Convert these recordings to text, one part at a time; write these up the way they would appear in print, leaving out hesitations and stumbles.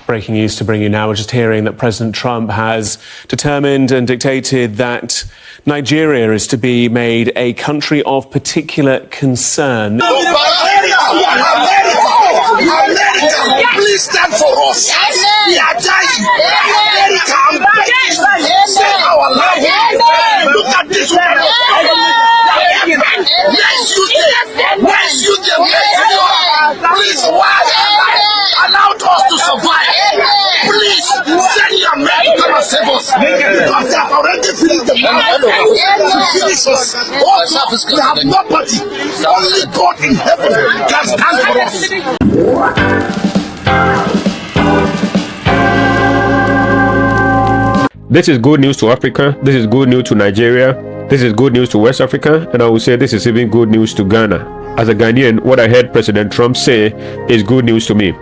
Breaking news to bring you now. We're just hearing that President Trump has determined and dictated that Nigeria is to be made a country of particular concern. America, please stand for us. We are dying. America, I'm begging. Save our life. Look at this one. Let's use them. Please, why allow us to survive? Please send your men to come and save us. Because they have already finished the man to finish us. Also, we have nobody. Only God in heaven can stand for us. This is good news to Africa. This is good news to Nigeria. This is good news to West Africa. And I will say this is even good news to Ghana. As a Ghanaian, what I heard President Trump say is good news to me.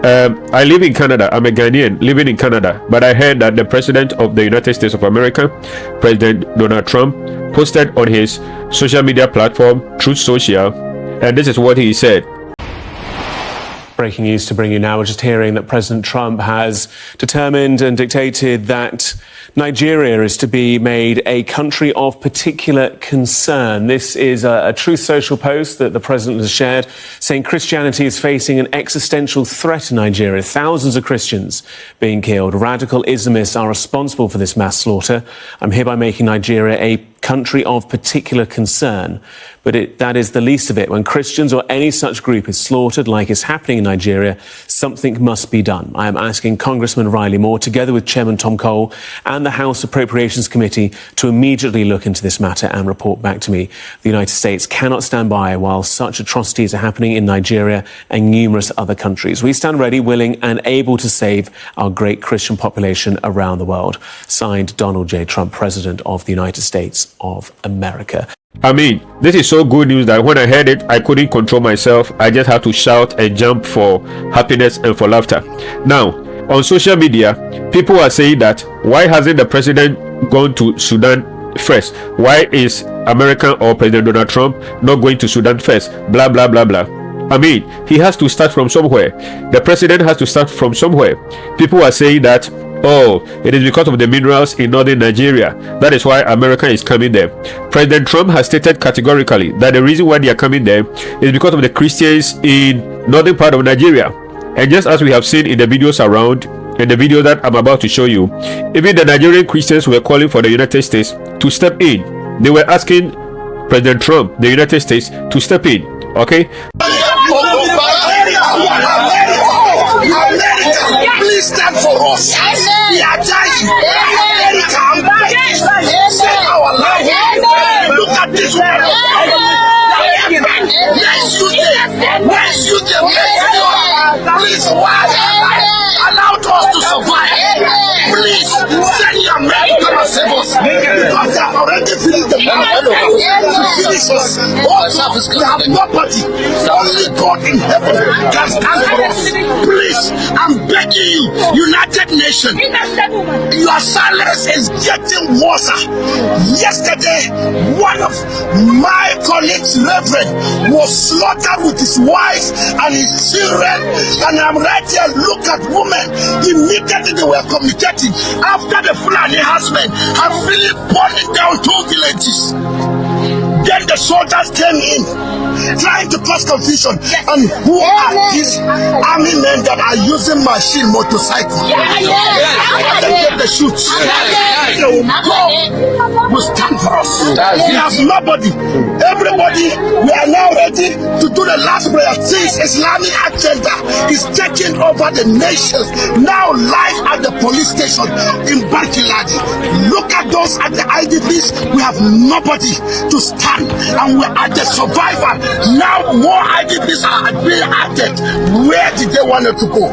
I live in Canada. I'm a Ghanaian living in Canada. But I heard that the President of the United States of America, President Donald Trump, posted on his social media platform, Truth Social, and this is what he said. Breaking news to bring you now. We're just hearing that President Trump has determined and dictated that Nigeria is to be made a country of particular concern. This is a Truth Social post that the president has shared, saying Christianity is facing an existential threat in Nigeria. Thousands of Christians being killed. Radical Islamists are responsible for this mass slaughter. I'm hereby making Nigeria a country of particular concern. But that is the least of it. When Christians or any such group is slaughtered, like is happening in Nigeria, something must be done. I am asking Congressman Riley Moore, together with Chairman Tom Cole and the House Appropriations Committee, to immediately look into this matter and report back to me. The United States cannot stand by while such atrocities are happening in Nigeria and numerous other countries. We stand ready, willing and able to save our great Christian population around the world. Signed, Donald J. Trump, President of the United States of America. I mean, this is so good news that when I heard it, I couldn't control myself. I just had to shout and jump for happiness and for laughter. Now, on social media, people are saying that why hasn't the president gone to Sudan first? Why is America or President Donald Trump not going to Sudan first? Blah, blah, blah, blah. I mean, he has to start from somewhere. The president has to start from somewhere. People are saying that, oh, it is because of the minerals in northern Nigeria. That is why America is coming there. President Trump has stated categorically that the reason why they are coming there is because of the Christians in northern part of Nigeria. And just as we have seen in the videos around, in the video that I'm about to show you, even the Nigerian Christians were calling for the United States to step in. They were asking President Trump, the United States, to step in. Okay? America, please stand for us. We are dying. America, I'm begging. Save our life. Look at this one. Let's use them. Please, why allow us to survive? Please send your men to come and save us. Because they have already finished the man to finish us. Also, we have nobody. Only God in heaven can stand for us. Please, I'm begging you, United Nations, your silence is getting worse. Yesterday, one of my colleagues, Reverend, was slaughtered with his wife and his children. And I'm right here, look at women. Immediately they were communicating after the Fulani husband had really burning down 2 villages. Then the soldiers came in, trying to cause confusion. And who are these army men that are using machine motorcycles? After they get the shoots, they will go, will stand for us. We have nobody. Everybody, we are now ready to do the last prayer. This Islamic agenda is taking over the nation. Now live at the police station in Barkiladi. Look at those at the IDPs. We have nobody to stand. And we are the survivor. Now more IDPs are being added. Where did they want it to go?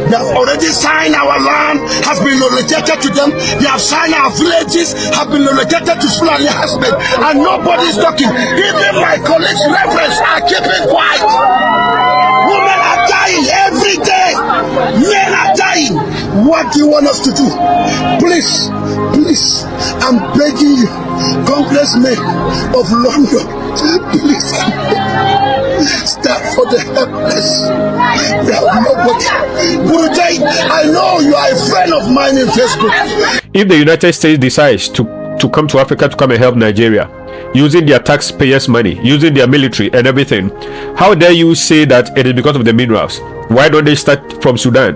They have already signed our land, has been relocated to them. They have signed our villages, have been relocated to Fulani husband. And nobody is talking. Even my colleagues, reverends, are keeping quiet. Women are dying every day. Men are dying. What do you want us to do? Please, I'm begging you, congressmen of London, Please stand for the helpless. They have nobody. Burujai, I know you are a friend of mine in Facebook. If the United States decides to come to Africa to come and help Nigeria, using their taxpayers' money, using their military and everything, how dare you say that it is because of the minerals? Why don't they start from Sudan?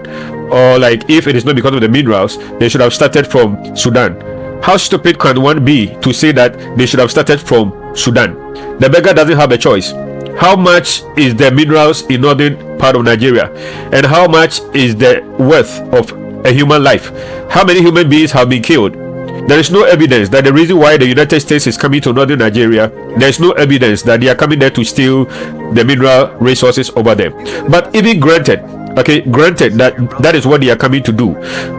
Or like, if it is not because of the minerals, they should have started from Sudan. How stupid can one be to say that they should have started from Sudan? The beggar doesn't have a choice. How much is the minerals in northern part of Nigeria? And how much is the worth of a human life? How many human beings have been killed? There is no evidence that the reason why the United States is coming to northern Nigeria, there is no evidence that they are coming there to steal the mineral resources over there. But even granted, okay, granted that is what they are coming to do,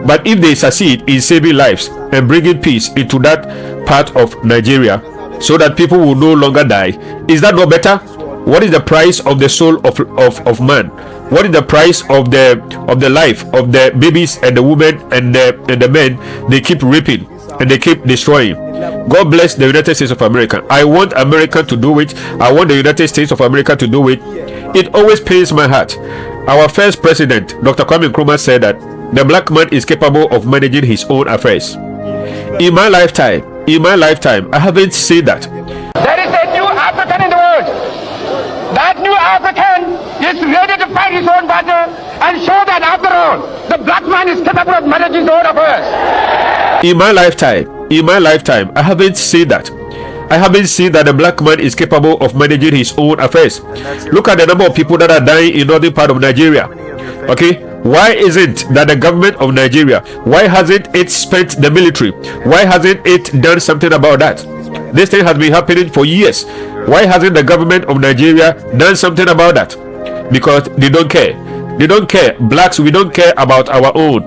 but if they succeed in saving lives and bringing peace into that part of Nigeria so that people will no longer die, is that not better? What is the price of the soul of man? What is the price of the life of the babies and the women and the men they keep raping and they keep destroying? God bless the United States of America. I want America to do it. I want the United States of America to do it. It always pains my heart. Our first president, Dr. Kwame Nkrumah, said that the black man is capable of managing his own affairs. In my lifetime, I haven't seen that. There is a new African in the world. That new African is ready to fight his own battle and show that after all, the black man is capable of managing his own affairs. In my lifetime, I haven't seen that. I haven't seen that the black man is capable of managing his own affairs. Look at the number of people that are dying in northern part of Nigeria. Okay, why isn't that the government of Nigeria? Why hasn't it spent the military? Why hasn't it done something about that? This thing has been happening for years. Why hasn't the government of Nigeria done something about that? Because they don't care. They don't care. Blacks, we don't care about our own.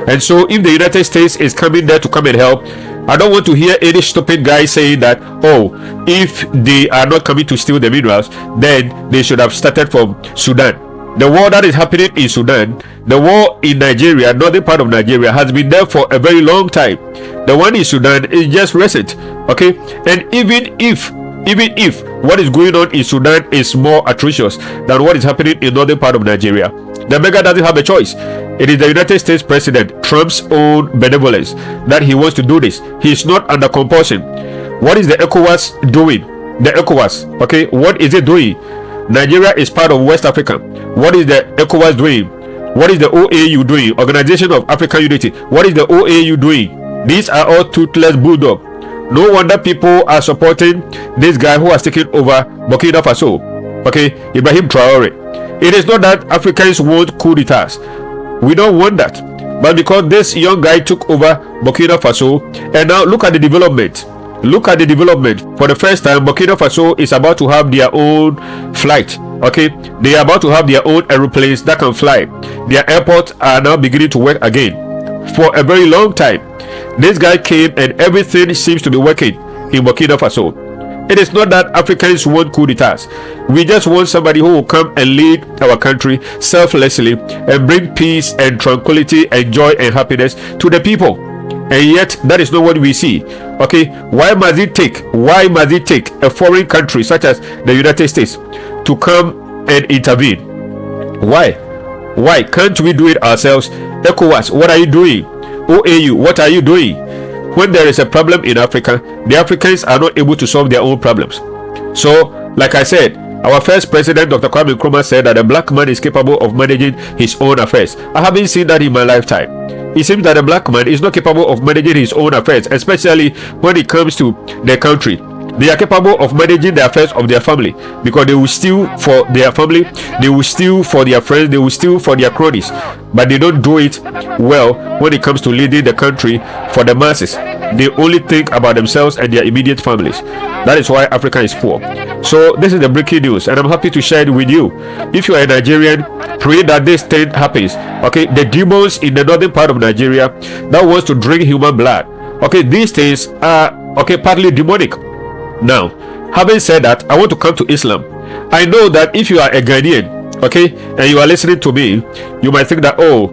And so if the United States is coming there to come and help, I don't want to hear any stupid guy saying that, oh, if they are not coming to steal the minerals, then they should have started from Sudan. The war that is happening in Sudan, the war in Nigeria, northern part of Nigeria, has been there for a very long time. The one in Sudan is just recent. Okay, and even if what is going on in Sudan is more atrocious than what is happening in northern part of Nigeria, the beggar doesn't have a choice. It is the United States President Trump's own benevolence that he wants to do this. He is not under compulsion. What is the ECOWAS doing? The ECOWAS, okay, what is it doing? Nigeria is part of West Africa. What is the ECOWAS doing? What is the OAU doing? Organization of African Unity. What is the OAU doing? These are all toothless bulldog. No wonder people are supporting this guy who has taken over Burkina Faso. Okay, Ibrahim Traore. It is not that Africans want coup d'etats. We don't want that. But because this young guy took over Burkina Faso, and now look at the development. Look at the development. For the first time, Burkina Faso is about to have their own flight. Okay, they are about to have their own aeroplanes that can fly. Their airports are now beginning to work again. For a very long time, this guy came and everything seems to be working in Burkina Faso. It is not that Africans want coup d'etats. We just want somebody who will come and lead our country selflessly and bring peace and tranquility and joy and happiness to the people. And yet that is not what we see. Okay, why must it take a foreign country such as the United States to come and intervene? Why can't we do it ourselves? ECOWAS, what are you doing? OAU, what are you doing? When there is a problem in Africa, the Africans are not able to solve their own problems. So, like I said, our first president, Dr. Kwame Nkrumah, said that a black man is capable of managing his own affairs. I haven't seen that in my lifetime. It seems that a black man is not capable of managing his own affairs, especially when it comes to their country. They are capable of managing the affairs of their family because they will steal for their family, they will steal for their friends, they will steal for their cronies. But they don't do it well when it comes to leading the country for the masses. They only think about themselves and their immediate families. That is why Africa is poor. So this is the breaking news, and I'm happy to share it with you. If you are a Nigerian, pray that this thing happens. Okay, the demons in the northern part of Nigeria that wants to drink human blood. Okay, these things are partly demonic. Now, having said that, I want to come to Islam. I know that if you are a Ghanaian, okay, and you are listening to me, you might think that, oh,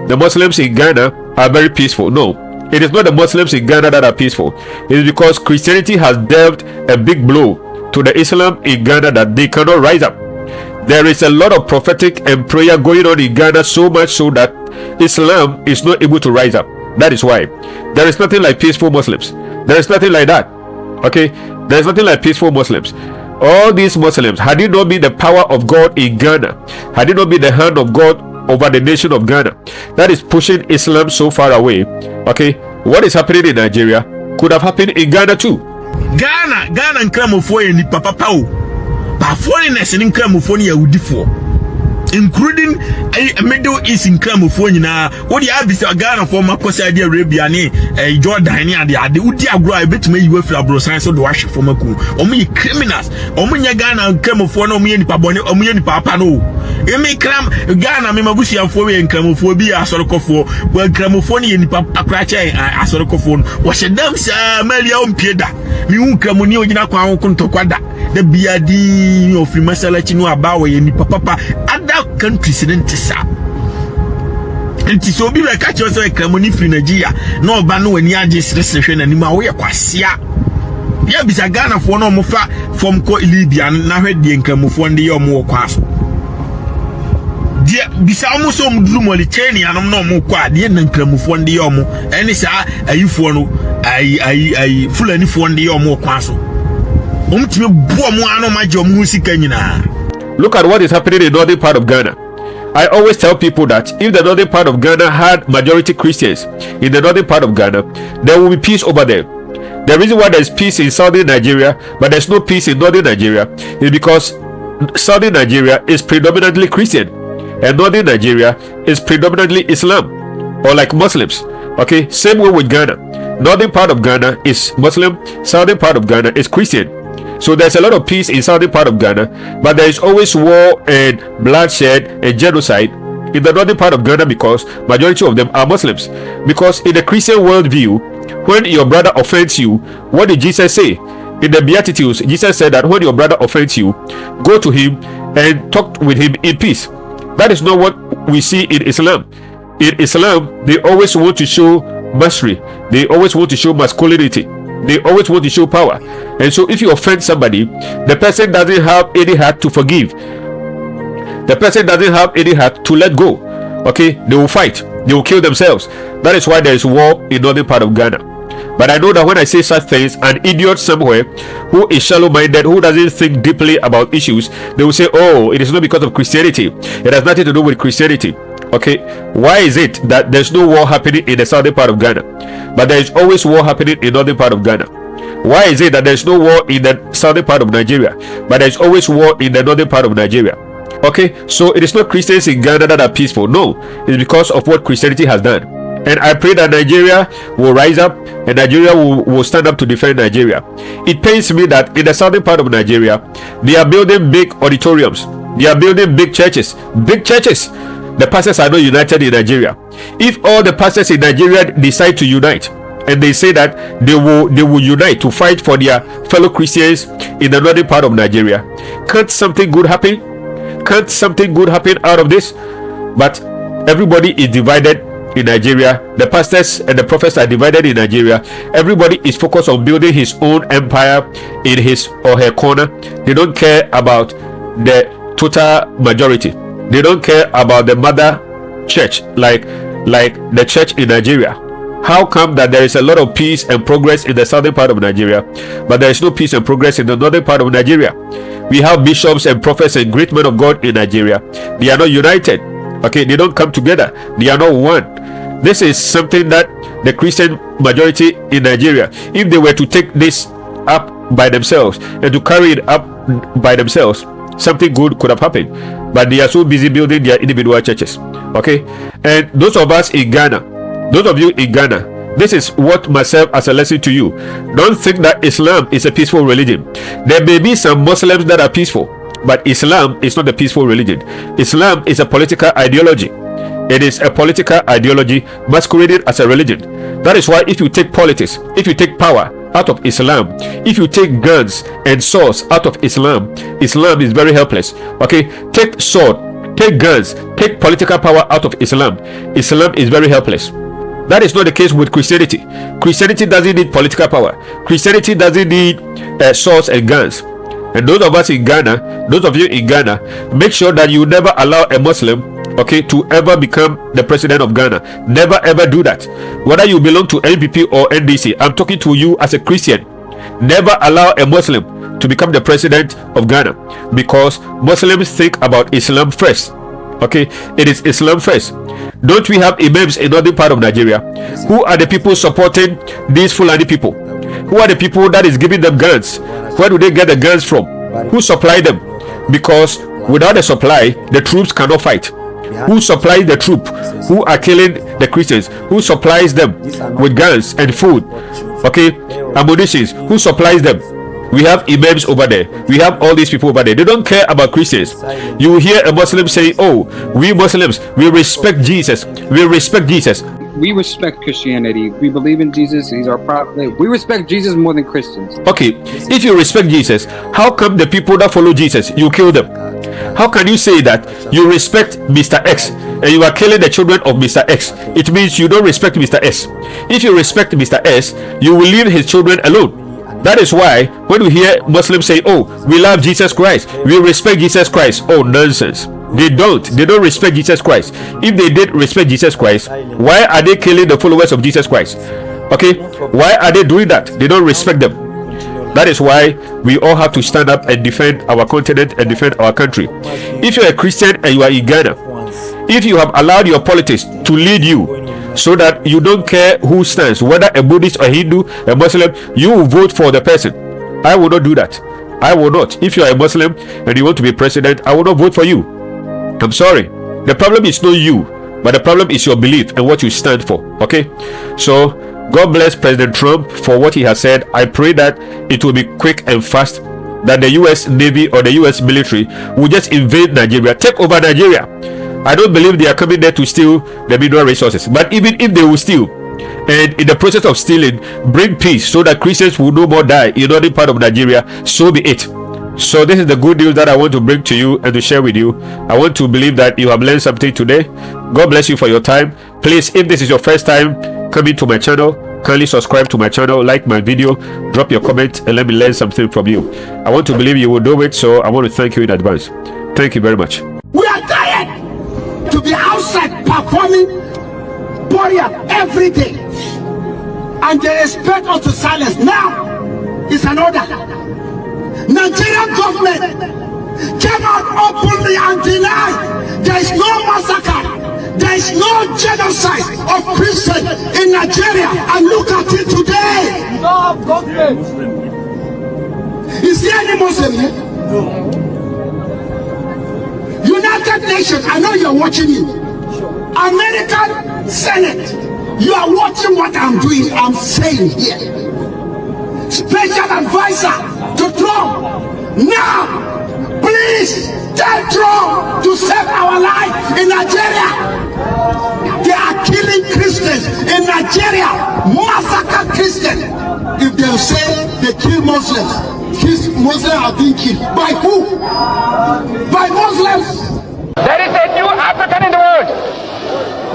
the Muslims in Ghana are very peaceful. No, it is not the Muslims in Ghana that are peaceful. It is because Christianity has dealt a big blow to the Islam in Ghana that they cannot rise up. There is a lot of prophetic and prayer going on in Ghana, so much so that Islam is not able to rise up. That is why there is nothing like peaceful Muslims. There is nothing like that. Okay, there is nothing like peaceful Muslims. All these Muslims, had it not been the power of God in Ghana, had it not been the hand of God over the nation of Ghana that is pushing Islam so far away, okay, what is happening in Nigeria could have happened in Ghana too. Ghana nkramofo ni papa o. Ba foreigners ni nkramofo ni Yahudifo, including Middle East nkramofo nyina. Wo di abisa Ghana for makosa Saudi Arabia ni Jordan ni ade udi agro a betuma yiwe fra brosan so do ahwe for maku. Omo yi criminals, omo nya Ghana nkramofo na omo ye nipa bone, omo ye nipa papa no. Emi kram Ghana me mabusiafo we nkramofo bi asorokofo, wa nkramofo ni ye nipa akrache asorokofo no. Wo hyedam sa malia ompieda. Mi hu nkramoni ogina kwa ho ntokwada. The biadi of masalachi no abawo ye nipa papa. Other countries didn't sa. And so be like catch yourself nkramoni free Nigeria. No ba no ani age sresehwe na nima wo ye kwasia. Ya bisa Ghana fo no mo fa from ko Libya na hwede nkramofo ndi ye omo kwaso. Dia bisa omo so mduru mo licheni anom no mo kwa de na nkramofo ndi ye omo eni sa ayifo no ai fulani fo ndi ye omo kwaso. Look at what is happening in the northern part of Ghana. I always tell people that if the northern part of Ghana had majority Christians in the northern part of Ghana, there will be peace over there. The reason why there is peace in southern Nigeria but there's no peace in northern Nigeria is because southern Nigeria is predominantly Christian and northern Nigeria is predominantly Islam or like Muslims. Okay, same way with Ghana. Northern part of Ghana is Muslim, southern part of Ghana is Christian. So there's a lot of peace in southern part of Ghana, but there is always war and bloodshed and genocide in the northern part of Ghana because majority of them are Muslims. Because in the Christian worldview, when your brother offends you, what did Jesus say? In the Beatitudes, Jesus said that when your brother offends you, go to him and talk with him in peace. That is not what we see in Islam. In Islam, they always want to show mastery. They always want to show masculinity. They always want to show power. And so if you offend somebody, the person doesn't have any heart to forgive. The person doesn't have any heart to let go. Okay, they will fight. They will kill themselves. That is why there is war in northern part of Ghana. But I know that when I say such things, an idiot somewhere who is shallow-minded, who doesn't think deeply about issues, they will say, oh, it is not because of Christianity. It has nothing to do with Christianity. Okay, why is it that there's no war happening in the southern part of Ghana, but there is always war happening in northern part of Ghana? Why is it that there's no war in the southern part of Nigeria, but there is always war in the northern part of Nigeria? Okay, so it is not Christians in Ghana that are peaceful. No, it's because of what Christianity has done. And I pray that Nigeria will rise up and Nigeria will stand up to defend Nigeria. It pains me that in the southern part of Nigeria, they are building big auditoriums. They are building big churches. Big churches. The pastors are not united in Nigeria. If all the pastors in Nigeria decide to unite and they say that they will unite to fight for their fellow Christians in the northern part of Nigeria, can't something good happen? Can't something good happen out of this? But everybody is divided in Nigeria. The pastors and the prophets are divided in Nigeria. Everybody is focused on building his own empire in his or her corner. They don't care about the total majority. They don't care about the mother church like the church in Nigeria. How come that there is a lot of peace and progress in the southern part of Nigeria, but there is no peace and progress in the northern part of Nigeria? We have bishops and prophets and great men of God in Nigeria. They are not united. Okay, they don't come together. They are not one. This is something that the Christian majority in Nigeria, if they were to take this up by themselves and to carry it up by themselves, something good could have happened. But they are so busy building their individual churches. Okay, and those of us in Ghana, those of you in Ghana, this is what must serve as a lesson to you. Don't think that Islam is a peaceful religion. There may be some Muslims that are peaceful, but Islam is not a peaceful religion. Islam is a political ideology. It is a political ideology masquerading as a religion. That is why if you take politics, if you take power out of Islam, if you take guns and swords out of Islam, Islam is very helpless. Okay, take sword, take guns, take political power out of Islam, Islam is very helpless. That is not the case with Christianity. Christianity doesn't need political power. Christianity doesn't need swords and guns. And those of us in Ghana, those of you in Ghana, make sure that you never allow a Muslim, okay, to ever become the president of Ghana. Never ever do that. Whether you belong to NPP or NDC, I'm talking to you as a Christian. Never allow a Muslim to become the president of Ghana, because Muslims think about Islam first. Okay, it is Islam first. Don't we have imams in other part of Nigeria? Who are the people supporting these Fulani people? Who are the people that is giving them guns? Where do they get the guns from? Who supply them? Because without a supply, the troops cannot fight. Who supplies the troop? Who are killing the Christians? Who supplies them with guns and food? Okay, ammunitions. Who supplies them? We have imams over there. We have all these people over there. They don't care about Christians. You will hear a Muslim say, "Oh, we Muslims, we respect Jesus. We respect Jesus." We respect Christianity. We believe in Jesus. He's our prophet. We respect Jesus more than Christians. Okay, if you respect Jesus, how come the people that follow Jesus, you kill them? How can you say that you respect Mr. X and you are killing the children of Mr. X? It means you don't respect Mr. S. If you respect Mr. S, you will leave his children alone. That is why when we hear Muslims say, "Oh, we love Jesus Christ, we respect Jesus Christ," oh, nonsense. They don't respect Jesus Christ. If they did respect Jesus Christ, why are they killing the followers of Jesus Christ? Okay, why are they doing that? They don't respect them. That is why we all have to stand up and defend our continent and defend our country. If you're a Christian and you are in Ghana, if you have allowed your politics to lead you so that you don't care who stands, whether a Buddhist or Hindu, a Muslim, you will vote for the person. I will not do that. I will not. If you are a Muslim and you want to be president, I will not vote for you. I'm sorry. The problem is not you, but the problem is your belief and what you stand for. Okay, so God bless President Trump for what he has said. I pray that it will be quick and fast, that the US Navy or the US military will just invade Nigeria, take over Nigeria. I don't believe they are coming there to steal the mineral resources, but even if they will steal, and in the process of stealing, bring peace so that Christians will no more die in other part of Nigeria, so be it. So this is the good news that I want to bring to you and to share with you. I want to believe that you have learned something today. God bless you for your time. Please, if this is your first time coming to my channel, kindly subscribe to my channel, like my video, drop your comment, and let me learn something from you. I want to believe you will do it, so I want to thank you in advance. Thank you very much. We are tired to be outside performing burial every day, and they expect us to silence. Now it's an order. Nigerian government came out openly and denied there is no massacre, there is no genocide of Christians in Nigeria. And look at it today. Is there any Muslim here? No. United Nations, I know you're watching it. American Senate, you are watching what I'm doing, I'm saying here. Special advisor to Trump, now please tell Trump to save our life in Nigeria. They are killing Christians in Nigeria, massacre Christians. If they say they kill Muslims, Muslims are being killed. By who? By Muslims. There is a new African in the world.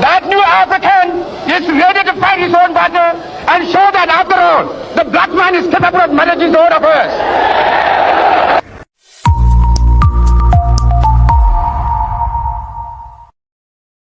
That new African is ready to fight his own battle and show that after all, the black man is capable of managing his own affairs.